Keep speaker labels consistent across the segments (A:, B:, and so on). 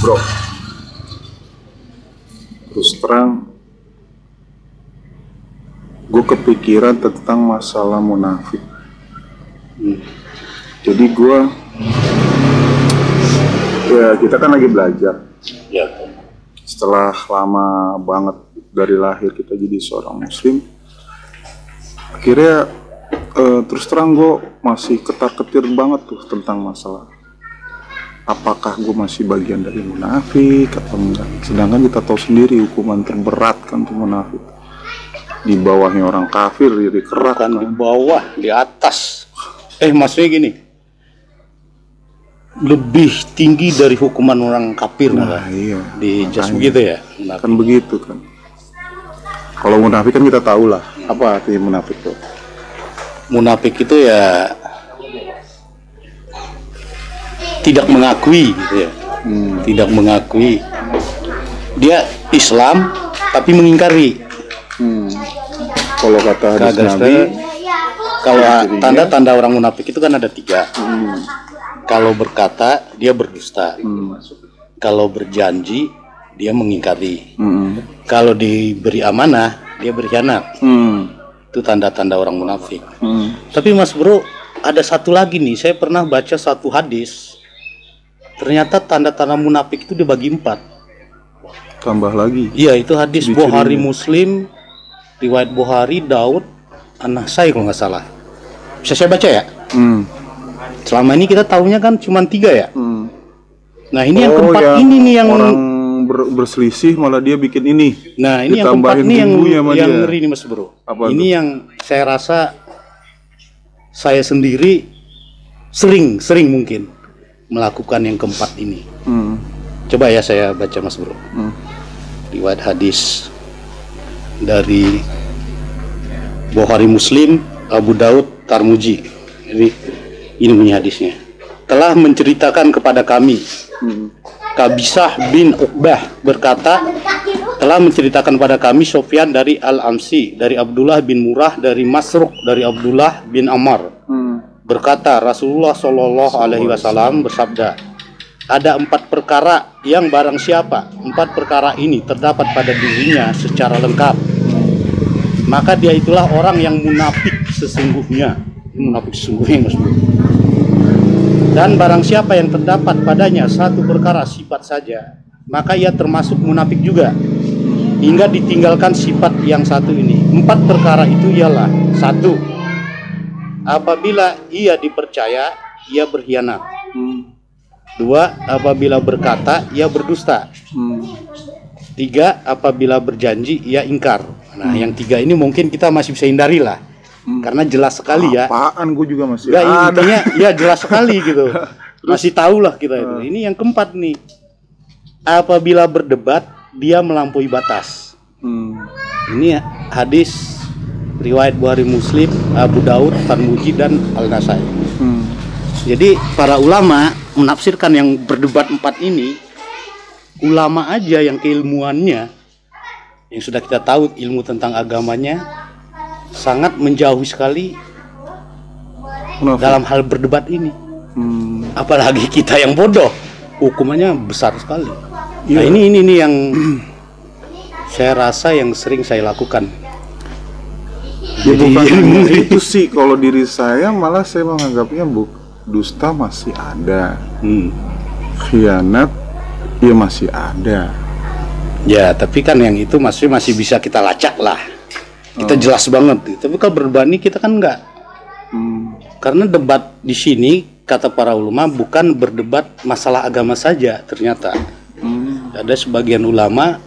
A: Bro, terus terang gue kepikiran tentang masalah munafik. Jadi gue, ya kita kan lagi belajar.
B: Ya.
A: Setelah lama banget dari lahir kita jadi seorang muslim, akhirnya terus terang gue masih ketar-ketir banget tuh tentang masalah apakah gue masih bagian dari munafik atau enggak. Sedangkan kita tahu sendiri hukuman terberat kan tuh munafik. Di bawahnya orang kafir, di kerak kan.
B: Di bawah, di atas. Maksudnya gini, lebih tinggi dari hukuman orang kafir.
A: Nah iya,
B: di jas begitu ya munafik.
A: Kan begitu kan. Kalau munafik kan kita tahu lah apa artinya munafik tuh.
B: Munafik itu ya tidak mengakui gitu ya. Tidak mengakui dia Islam tapi mengingkari.
A: Kalau kata hadis Nabi,
B: kalau tanda-tanda orang munafik itu kan ada 3. Kalau berkata dia berdusta. Kalau berjanji dia mengingkari. Kalau diberi amanah dia berkhianat. Itu tanda-tanda orang munafik. Tapi Mas Bro, ada satu lagi nih, saya pernah baca satu hadis. Ternyata tanda-tanda munafik itu dibagi 4.
A: Tambah lagi.
B: Iya, itu hadis Bukhari Muslim, riwayat Bukhari, Daud, An-Nasai kalau nggak salah. Bisa saya baca ya? Selama ini kita tahunya kan cuma 3 ya. Nah ini yang keempat ini nih yang
A: orang berselisih malah dia bikin ini.
B: Nah ini yang keempat nih yang ngeri nih Mas Bro.
A: Apa
B: ini
A: itu?
B: Yang saya rasa saya sendiri sering mungkin melakukan yang keempat ini. Coba ya saya baca Mas Bro. Riwayat hadis dari Bukhari Muslim, Abu Daud, Tirmidzi. Ini bunyi hadisnya. Telah menceritakan kepada kami, Kabisah bin Uqbah berkata, telah menceritakan kepada kami Sofyan dari Al-Amsi, dari Abdullah bin Murrah, dari Masruq, dari Abdullah bin Ammar. Berkata Rasulullah Shallallahu Alaihi Wasallam bersabda, ada 4 perkara yang barang siapa 4 perkara ini terdapat pada dirinya secara lengkap, maka dia itulah orang yang munafik sesungguhnya. Munafik sesungguhnya Mas Bro. Dan barang siapa yang terdapat padanya 1 perkara sifat saja, maka ia termasuk munafik juga, hingga ditinggalkan sifat yang 1 ini. 4 perkara itu ialah: 1. Apabila ia dipercaya, ia berkhianat. 2. Apabila berkata, ia berdusta. 3. Apabila berjanji, ia ingkar. Nah, yang 3 ini mungkin kita masih bisa hindari lah, karena jelas sekali ya.
A: Apaan, gue juga masih
B: ada. Intinya ya jelas sekali gitu. Masih tahu lah kita itu. Ini yang keempat nih. Apabila berdebat, dia melampaui batas. Ini hadis riwayat Bukhari Muslim, Abu Daud, Tirmidzi dan Al-Nasai. Jadi para ulama menafsirkan yang berdebat 4 ini, ulama aja yang keilmuannya, yang sudah kita tahu ilmu tentang agamanya, sangat menjauhi sekali dalam hal berdebat ini. Apalagi kita yang bodoh, hukumannya besar sekali. Nah ini yang saya rasa yang sering saya lakukan.
A: Ya bukan itu sih, kalau diri saya malah saya menganggapnya dusta masih ada, khianat ya masih ada.
B: Ya tapi kan yang itu masih bisa kita lacak lah, kita jelas banget. Tapi kalau berdebat ini kita kan enggak. Karena debat di sini kata para ulama bukan berdebat masalah agama saja. Ternyata ada sebagian ulama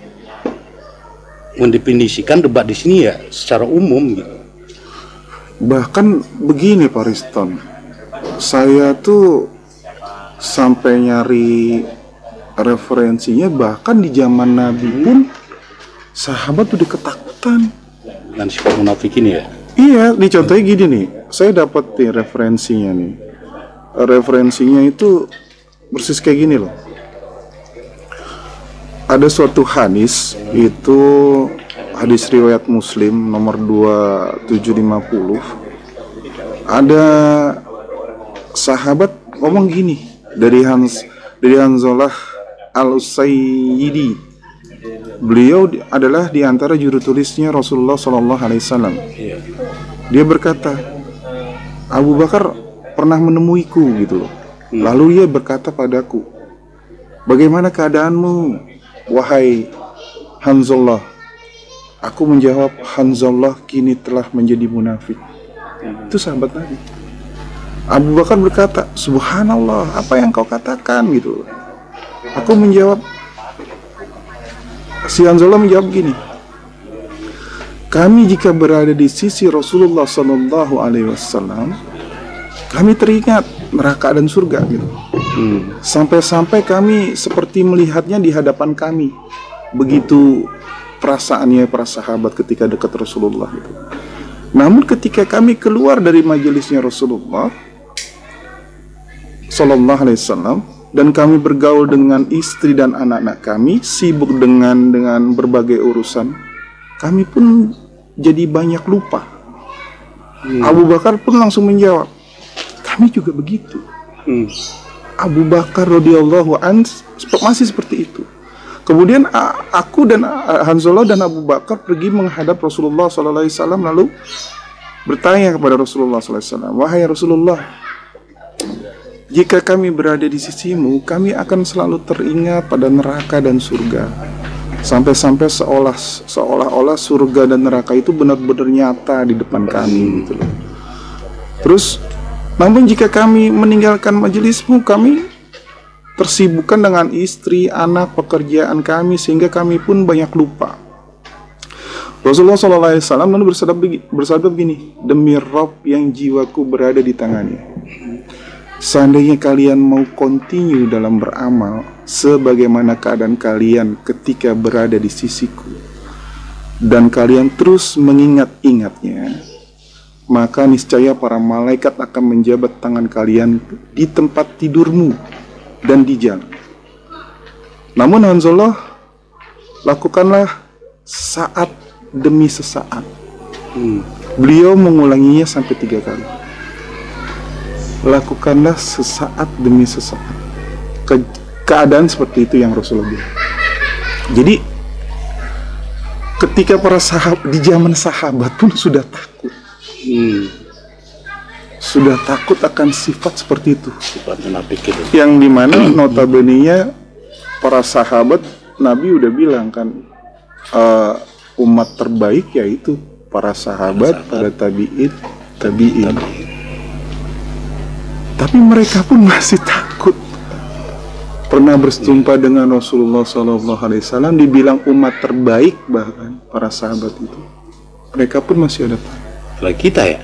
B: mendefinisikan debat di sini ya secara umum gitu.
A: Bahkan begini Pak Riston, saya tuh sampai nyari referensinya, bahkan di zaman Nabi pun sahabat tuh ketakutan
B: dengan sifat munafik ini ya.
A: Iya, dicontohnya gini nih, saya dapat nih referensinya nih. Referensinya itu persis kayak gini loh. Ada suatu hadis, itu hadis riwayat Muslim nomor 2750. Ada sahabat ngomong gini, dari Hanzalah Al-Usayyidi. Beliau adalah di antara juru tulisnya Rasulullah SAW. Dia berkata, Abu Bakar pernah menemuiku gitu loh. Lalu dia berkata padaku, bagaimana keadaanmu, wahai Hanzalah? Aku menjawab, Hanzalah kini telah menjadi munafik. Itu sahabat Nabi. Abu Bakar berkata, subhanallah, apa yang kau katakan gitu. Aku menjawab, si Hanzalah menjawab gini, kami jika berada di sisi Rasulullah SAW, kami teringat neraka dan surga gitu. Sampai-sampai kami seperti melihatnya di hadapan kami. Begitu perasaannya para sahabat ketika dekat Rasulullah gitu. Namun ketika kami keluar dari majelisnya Rasulullah Sallallahu Alaihi Wasallam dan kami bergaul dengan istri dan anak-anak kami, sibuk dengan berbagai urusan, kami pun jadi banyak lupa. Abu Bakar pun langsung menjawab, kami juga begitu. Abu Bakar radhiyallahu an masih seperti itu. Kemudian aku dan Hanzalah dan Abu Bakar pergi menghadap Rasulullah SAW, lalu bertanya kepada Rasulullah SAW, wahai Rasulullah, jika kami berada di sisimu, kami akan selalu teringat pada neraka dan surga. Sampai-sampai seolah-olah surga dan neraka itu benar-benar nyata di depan kami gitu loh. Terus, namun jika kami meninggalkan majelismu, kami tersibukkan dengan istri, anak, pekerjaan kami, sehingga kami pun banyak lupa. Rasulullah SAW lalu bersabda begini, demi Rabb yang jiwaku berada di tangannya, seandainya kalian mau continue dalam beramal sebagaimana keadaan kalian ketika berada di sisiku, dan kalian terus mengingat-ingatnya, maka niscaya para malaikat akan menjabat tangan kalian di tempat tidurmu dan di jalan. Namun Hanzalah, lakukanlah saat demi sesaat. Beliau mengulanginya sampai 3 kali. Lakukanlah sesaat demi sesaat. Keadaan seperti itu yang Rasulullah bilang. Jadi ketika para sahabat di zaman sahabat pun sudah takut. Sudah takut akan sifat seperti itu.
B: Sifat munafik itu.
A: Yang dimana notabene-nya para sahabat Nabi udah bilang kan, umat terbaik yaitu para sahabat, para tabi'in. Tapi mereka pun masih takut. Pernah berjumpa dengan Rasulullah SAW, dibilang umat terbaik, bahkan para sahabat itu. Mereka pun masih ada takut.
B: Kalau kita ya,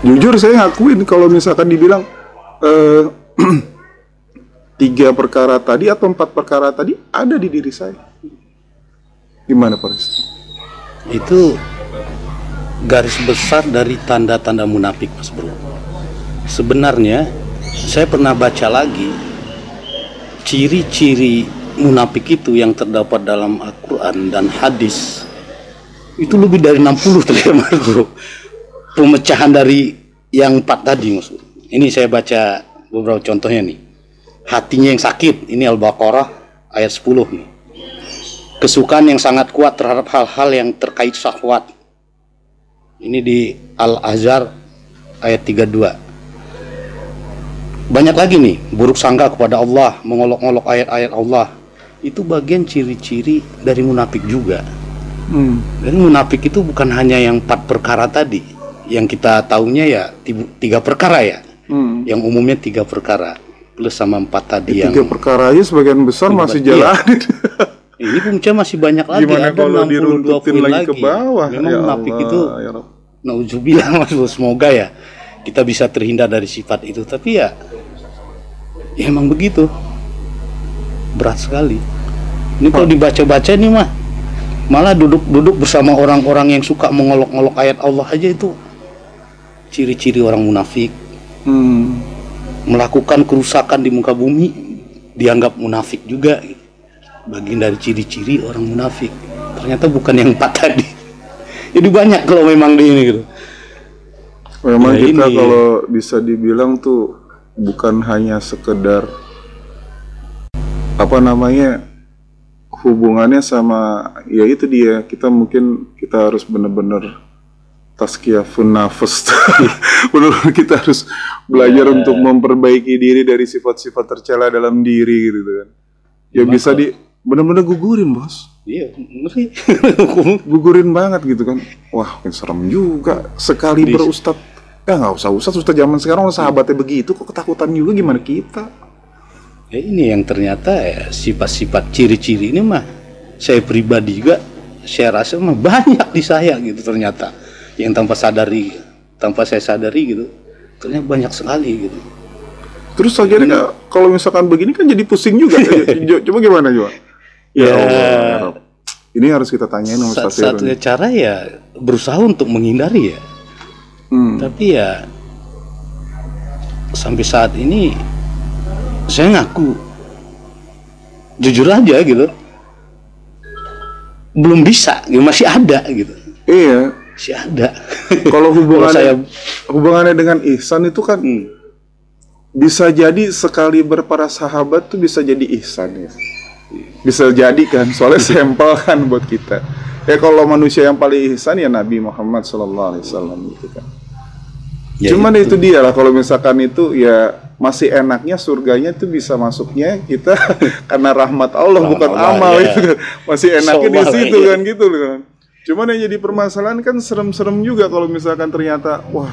A: jujur saya ngakuin kalau misalkan dibilang 3 perkara tadi atau 4 perkara tadi ada di diri saya. Gimana Pak Riz?
B: itu garis besar dari tanda-tanda munafik, Mas Bro. Sebenarnya saya pernah baca lagi ciri-ciri munafik itu yang terdapat dalam Al-Quran dan hadis. Itu lebih dari 60 tadi, Mas Bro. Pemecahan dari yang 4 tadi, Mas Bro. Ini saya baca beberapa contohnya nih. Hatinya yang sakit, ini Al-Baqarah ayat 10 nih. Kesukaan yang sangat kuat terhadap hal-hal yang terkait syahwat. Ini di Al-Ahzab ayat 32. Banyak lagi nih, buruk sangka kepada Allah, mengolok-olok ayat-ayat Allah. Itu bagian ciri-ciri dari munafik juga. Dan munafik itu bukan hanya yang 4 perkara tadi. Yang kita tahunya ya 3 perkara ya. Yang umumnya 3 perkara. Plus sama 4 tadi yang
A: 3 perkara aja sebagian besar masih jalan.
B: Ini punca masih banyak lagi.
A: Gimana
B: ada
A: kalau
B: 62 poin lagi
A: ke bawah?
B: Memang
A: Ya
B: munafik
A: Allah,
B: itu
A: ya Rabb.
B: Nauzubillah, Mas Bro. Semoga ya kita bisa terhindar dari sifat itu. Tapi ya emang begitu. Berat sekali. Ini kalau dibaca-baca nih mah, malah duduk bersama orang-orang yang suka mengolok-olok ayat Allah aja itu ciri-ciri orang munafik. Melakukan kerusakan di muka bumi dianggap munafik juga. Bagian dari ciri-ciri orang munafik. Ternyata bukan yang 4 tadi. Jadi banyak kalau memang di ini gitu.
A: Memang
B: Ya
A: kita
B: ini.
A: kalau bisa dibilang tuh bukan hanya sekedar apa namanya, hubungannya sama ya itu dia, kita mungkin kita harus benar-benar tazkiyatun nafas. Benar, kita harus belajar untuk memperbaiki diri dari sifat-sifat tercela dalam diri gitu kan. Ya bisa benar-benar gugurin, Bos.
B: Iya, ngeri.
A: Gugurin banget gitu kan. Wah, serem juga sekali berustad. Ya nggak usah ustaz zaman sekarang sahabatnya begitu kok ketakutan juga, gimana kita?
B: Ya ini yang ternyata ya sifat-sifat ciri-ciri ini mah saya pribadi juga saya rasa mah banyak di saya gitu ternyata. Yang tanpa saya sadari gitu, ternyata banyak sekali gitu.
A: Terus akhirnya kalau misalkan begini kan jadi pusing juga. Coba gimana coba? Ya Allah, ini harus kita tanyain sama Ustaz Firun.
B: Satu cara ya berusaha untuk menghindari ya. Tapi ya sampai saat ini saya ngaku jujur aja gitu, belum bisa, gitu, masih ada gitu.
A: Iya.
B: Masih ada.
A: Kalau hubungannya dengan ihsan itu kan bisa jadi sekali berpara sahabat tuh bisa jadi ihsan ya. Bisa jadi kan, soalnya sampel kan buat kita. Ya kalau manusia yang paling ihsan ya Nabi Muhammad SAW gitu kan. Ya, cuman itu dia lah, kalau misalkan itu ya masih enaknya surganya tuh bisa masuknya kita karena rahmat Allah bukan amal ya. Itu kan. Masih enaknya di situ kan gitu kan. Cuman yang jadi permasalahan kan serem-serem juga kalau misalkan ternyata wah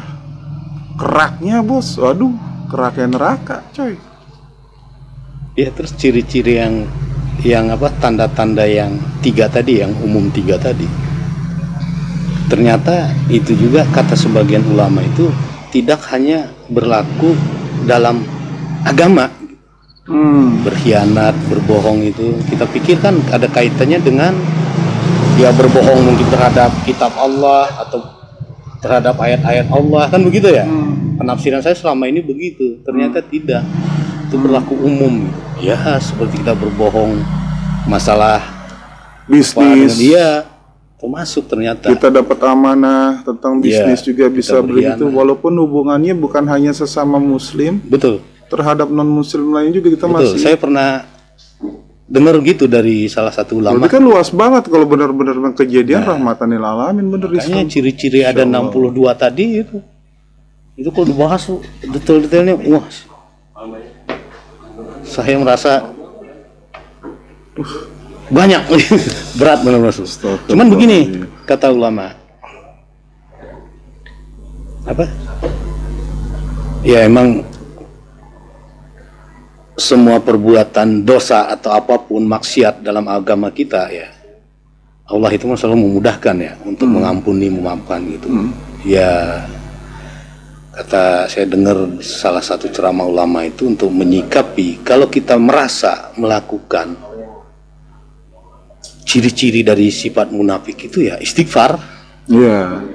A: keraknya bos, waduh keraknya neraka coy.
B: Ya terus ciri-ciri yang apa, tanda-tanda yang tiga tadi, yang umum tiga tadi, ternyata itu juga kata sebagian ulama itu tidak hanya berlaku dalam agama. Berkhianat, berbohong itu kita pikirkan ada kaitannya dengan dia berbohong mungkin terhadap kitab Allah atau terhadap ayat-ayat Allah, kan begitu ya? Penafsiran saya selama ini begitu, ternyata tidak. Itu berlaku umum. Ya seperti kita berbohong masalah
A: bisnis,
B: dia termasuk ternyata.
A: Kita dapat amanah tentang bisnis juga bisa begitu, walaupun hubungannya bukan hanya sesama muslim. Betul. Terhadap non muslim lain juga kita masih.
B: Saya pernah dengar gitu dari salah satu ulama.
A: Berarti kan luas banget kalau benar-benar kejadian rahmatan lil alamin bener.
B: Makanya ciri-ciri ada 62 tadi itu kalau dibahas detail-detailnya, wah, saya merasa banyak berat benar-benar. Cuman begini kata ulama, apa? Ya emang semua perbuatan dosa atau apapun maksiat dalam agama kita ya, Allah itu selalu memudahkan ya untuk mengampuni, memaafkan gitu. Ya kata saya dengar salah satu ceramah ulama itu untuk menyikapi kalau kita merasa melakukan ciri-ciri dari sifat munafik itu ya istighfar.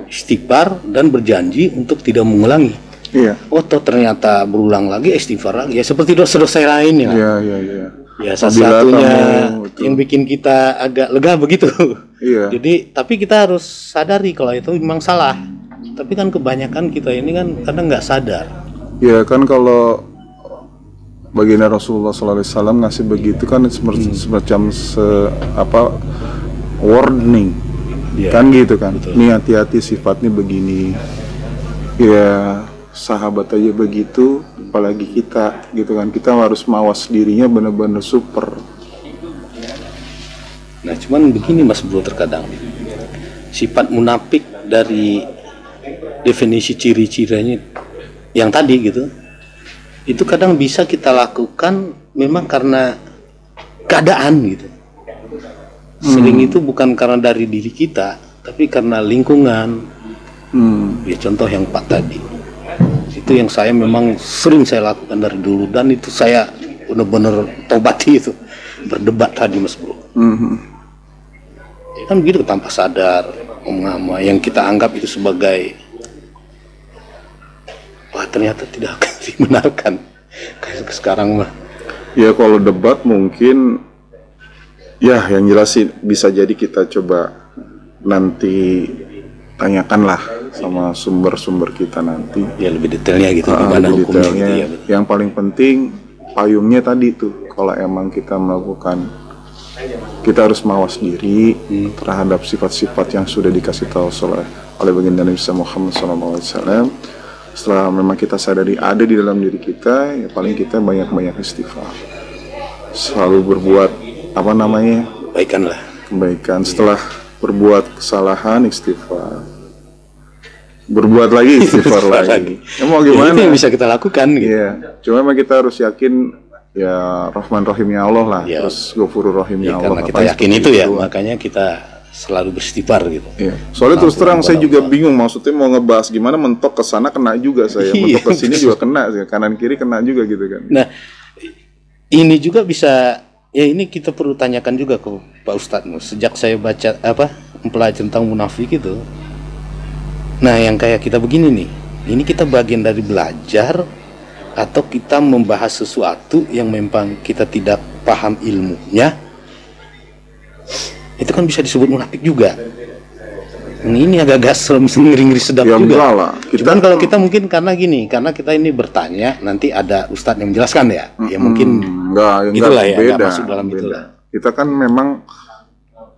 B: Istighfar dan berjanji untuk tidak mengulangi. Oh toh ternyata berulang lagi, istighfar lagi ya seperti dosa-dosa lainnya. Ya salah satunya yang bikin kita agak lega begitu. Jadi tapi kita harus sadari kalau itu memang salah. Tapi kan kebanyakan kita ini kan kadang nggak sadar. Ya kan kalau baginda Rasulullah SAW ngasih begitu kan semacam warning, kan gitu kan. Ini hati-hati sifatnya begini. Ya sahabat aja begitu, apalagi kita gitu kan, kita harus mawas dirinya benar-benar super. Nah cuman begini Mas Bro, terkadang sifat munafik dari definisi ciri-cirinya yang tadi gitu, itu kadang bisa kita lakukan memang karena keadaan gitu. Sering itu bukan karena dari diri kita, tapi karena lingkungan. Ya contoh yang Pak tadi, itu yang saya memang sering saya lakukan dari dulu, dan itu saya benar-benar tobati itu, berdebat tadi Mas Bro. Ya kan begitu tanpa sadar, yang kita anggap itu sebagai wah ternyata tidak akan dibenarkan kayak sekarang mah. Ya kalau debat mungkin ya yang jelas sih bisa jadi kita coba nanti tanyakanlah sama sumber-sumber kita nanti. Ya lebih detailnya gitu gimana hukumnya gitu, ya, yang paling penting payungnya tadi tuh
A: kalau emang kita melakukan, kita harus mawas diri terhadap sifat-sifat yang sudah dikasih tahu oleh baginda Nabi Muhammad SAW. Setelah memang kita sadari ada di dalam diri kita, ya paling kita banyak-banyak istighfar, selalu berbuat kebaikan. Setelah berbuat kesalahan, istighfar, berbuat lagi, istighfar lagi. Mau gimana?
B: Itu yang bisa kita lakukan gitu.
A: Iya. Cuma memang kita harus yakin ya Rahman Rahimnya Allah lah,
B: ya.
A: Terus Ghafurur Rahimnya Allah.
B: Karena kita yakin itu ya, makanya kita selalu beristighfar gitu.
A: Iya. Soalnya terus terang saya juga bingung, maksudnya mau ngebahas gimana, mentok ke sana kena juga saya, mentok ke sini juga kena, kanan kiri kena juga gitu kan.
B: Nah, ini juga bisa, ya ini kita perlu tanyakan juga ke Pak Ustadz. Sejak saya baca mempelajari tentang munafik itu, nah yang kayak kita begini nih, ini kita bagian dari belajar atau kita membahas sesuatu yang memang kita tidak paham ilmunya, itu kan bisa disebut munafik juga. Ini agak ngeri sedap ya, juga lah. Cuman kalau kita mungkin karena kita ini bertanya, nanti ada Ustadz yang menjelaskan ya, ya mungkin itulah ya,
A: beda,
B: masuk dalam itulah.
A: Kita kan memang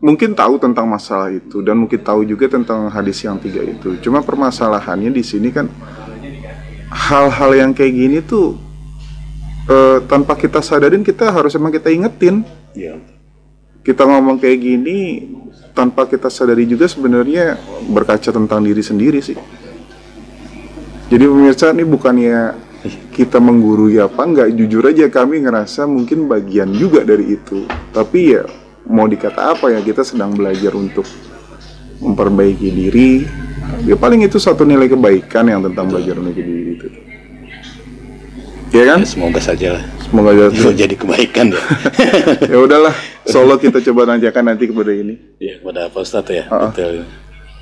A: mungkin tahu tentang masalah itu dan mungkin tahu juga tentang hadis yang 3 itu. Cuma permasalahannya di sini kan hal-hal yang kayak gini tuh tanpa kita sadarin, kita harus emang kita ingetin.
B: Ya.
A: Kita ngomong kayak gini tanpa kita sadari juga sebenarnya berkaca tentang diri sendiri sih. Jadi pemirsa, ini bukannya kita menggurui apa enggak, jujur aja kami ngerasa mungkin bagian juga dari itu. Tapi ya mau dikata apa ya, kita sedang belajar untuk memperbaiki diri. Ya paling itu satu nilai kebaikan yang tentang belajar memperbaiki diri itu. Ya kan?
B: Ya, semoga saja lah.
A: Semoga
B: jadi kebaikan ya.
A: Ya udahlah, solo kita coba nantikan nanti kepada ini.
B: Ya, kepada Pak Ustadz ya. Betul.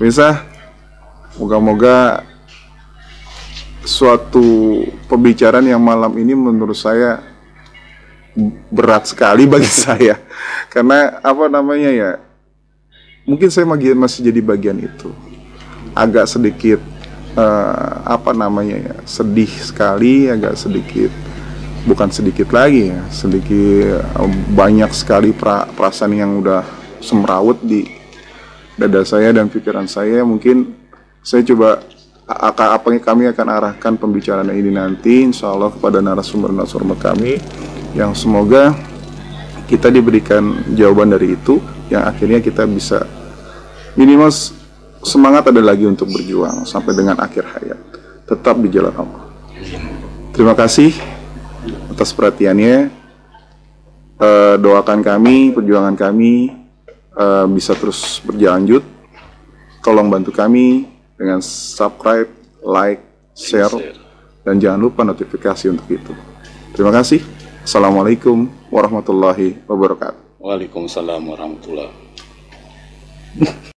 A: Bisa. Moga-moga suatu pembicaraan yang malam ini menurut saya berat sekali bagi saya. Karena mungkin saya masih jadi bagian itu. Agak sedikit sedih sekali, agak sedikit, bukan sedikit lagi ya, sedikit banyak sekali perasaan yang udah semrawut di dada saya dan pikiran saya. Mungkin saya coba kami akan arahkan pembicaraan ini nanti insya Allah kepada narasumber kami, yang semoga kita diberikan jawaban dari itu, yang akhirnya kita bisa minimal semangat ada lagi untuk berjuang sampai dengan akhir hayat, tetap di jalan Allah. Terima kasih atas perhatiannya. Doakan kami, perjuangan kami bisa terus berlanjut. Tolong bantu kami dengan subscribe, like, share, dan jangan lupa notifikasi untuk itu. Terima kasih. Assalamualaikum warahmatullahi wabarakatuh.
B: Waalaikumsalam warahmatullahi wabarakatuh.